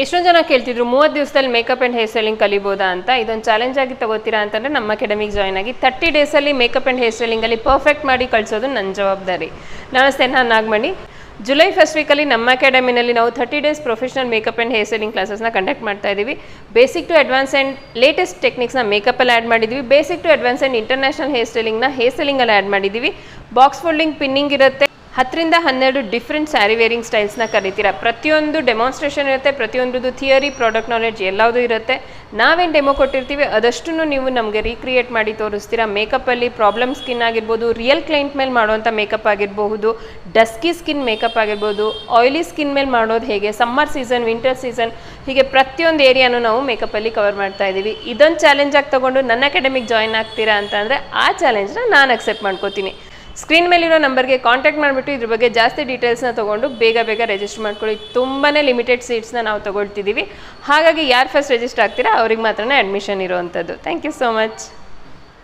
ಎಷ್ಟೊಂದು ಜನ ಕೇಳ್ತಿದ್ರು 30 ದಿವಸದಲ್ಲಿ ಮೇಕಪ್ ಆ್ಯಂಡ್ ಹೇರ್ ಸ್ಟೈಲಿಂಗ್ ಕಲಿಬೋದಾ ಅಂತ. ಇದೊಂದು ಚಾಲೆಂಜ್ ಆಗಿ ತಗೋತೀರಾ ಅಂತಂದರೆ ನಮ್ಮ ಅಕಾಡೆಮಿಗೆ ಜಾಯ್ನ್ ಆಗಿ 30 ಡೇಸಲ್ಲಿ ಮೇಕಪ್ ಆ್ಯಂಡ್ ಹೇರ್ ಸ್ಟೈಲಿಂಗಲ್ಲಿ ಪರ್ಫೆಕ್ಟ್ ಮಾಡಿ ಕಳಿಸೋದು ನನ್ನ ಜವಾಬ್ದಾರಿ. ನಮಸ್ತೆ, ನಾನು ನಾಗಮಣಿ. ಜುಲೈ ಫಸ್ಟ್ ವೀಕಲ್ಲಿ ನಮ್ಮ ಅಕಾಡೆಮಿನಲ್ಲಿ ನಾವು 30 days professional makeup and hair styling ಕ್ಲಾಸಸ್ನ ಕಂಡಕ್ಟ್ ಮಾಡ್ತಾ ಇದ್ದೀವಿ. Basic to advance and latest ಟೆಕ್ನಿಕ್ಸ್ನ ಮೇಕಪ್ಪಲ್ಲಿ ಆ್ಯಡ್ ಮಾಡಿದ್ದೀವಿ. Basic to advance and international hair ಸ್ಟೈಲಿಂಗಲ್ಲಿ ಆ್ಯಡ್ ಮಾಡಿದ್ದೀವಿ. ಬಾಕ್ಸ್ ಫೋಲ್ಡಿಂಗ್, ಪಿನ್ನಿಂಗ್ ಇರುತ್ತೆ. 10 ರಿಂದ 12 ಡಿಫ್ರೆಂಟ್ ಸ್ಯಾರಿ ವೇರಿಂಗ್ ಸ್ಟೈಲ್ಸ್ನ ಕಲಿತೀರಾ. ಪ್ರತಿಯೊಂದು ಡೆಮಾನ್ಸ್ಟ್ರೇಷನ್ ಇರುತ್ತೆ, ಪ್ರತಿಯೊಂದು ಥಿಯರಿ, ಪ್ರಾಡಕ್ಟ್ ನಾಲೆಡ್ಜ್ ಎಲ್ಲದೂ ಇರುತ್ತೆ. ನಾವೇನು ಡೆಮೋ ಕೊಟ್ಟಿರ್ತೀವಿ ಅದಷ್ಟು ನೀವು ನಮಗೆ ರೀಕ್ರಿಯೇಟ್ ಮಾಡಿ ತೋರಿಸ್ತೀರಾ. ಮೇಕಪ್ಪಲ್ಲಿ ಪ್ರಾಬ್ಲಮ್ ಸ್ಕಿನ್ ಆಗಿರ್ಬೋದು, ರಿಯಲ್ ಕ್ಲೈಂಟ್ ಮೇಲೆ ಮಾಡುವಂಥ ಮೇಕಪ್ ಆಗಿರಬಹುದು, ಡಸ್ಕಿ ಸ್ಕಿನ್ ಮೇಕಪ್ ಆಗಿರ್ಬೋದು, ಆಯಿಲಿ ಸ್ಕಿನ್ ಮೇಲೆ ಮಾಡೋದು ಹೇಗೆ, ಸಮ್ಮರ್ ಸೀಸನ್, ವಿಂಟರ್ ಸೀಸನ್, ಹೀಗೆ ಪ್ರತಿಯೊಂದು ಏರಿಯಾನು ನಾವು ಮೇಕಪ್ಪಲ್ಲಿ ಕವರ್ ಮಾಡ್ತಾ ಇದ್ದೀವಿ. ಇದೊಂದು ಚಾಲೆಂಜ್ ಆಗಿ ತೊಗೊಂಡು ನನ್ನ ಅಕಾಡೆಮಿಗೆ ಜಾಯ್ನ್ ಆಗ್ತೀರಾ ಅಂತಂದರೆ ಆ ಚಾಲೆಂಜ್ನ ನಾನು ಅಕ್ಸೆಪ್ಟ್ ಮಾಡ್ಕೋತೀನಿ. ಸ್ಕ್ರೀನ್ ಮೇಲಿರೋ ನಂಬರ್ಗೆ ಕಾಂಟ್ಯಾಕ್ಟ್ ಮಾಡಿಬಿಟ್ಟು ಇದ್ರ ಬಗ್ಗೆ ಜಾಸ್ತಿ ಡೀಟೇಲ್ಸ್ನ ತೊಗೊಂಡು ಬೇಗ ರಿಜಿಸ್ಟರ್ ಮಾಡ್ಕೊಳ್ಳಿ. ತುಂಬಾ ಲಿಮಿಟೆಡ್ ಸೀಟ್ಸ್ನ ನಾವು ತೊಗೊಳ್ತಿದ್ದೀವಿ. ಹಾಗಾಗಿ ಯಾರು ಫಸ್ಟ್ ರಿಜಿಸ್ಟರ್ ಆಗ್ತೀರಾ ಅವ್ರಿಗೆ ಮಾತ್ರನೇ ಅಡ್ಮಿಷನ್ ಇರೋವಂಥದ್ದು. Thank you so much.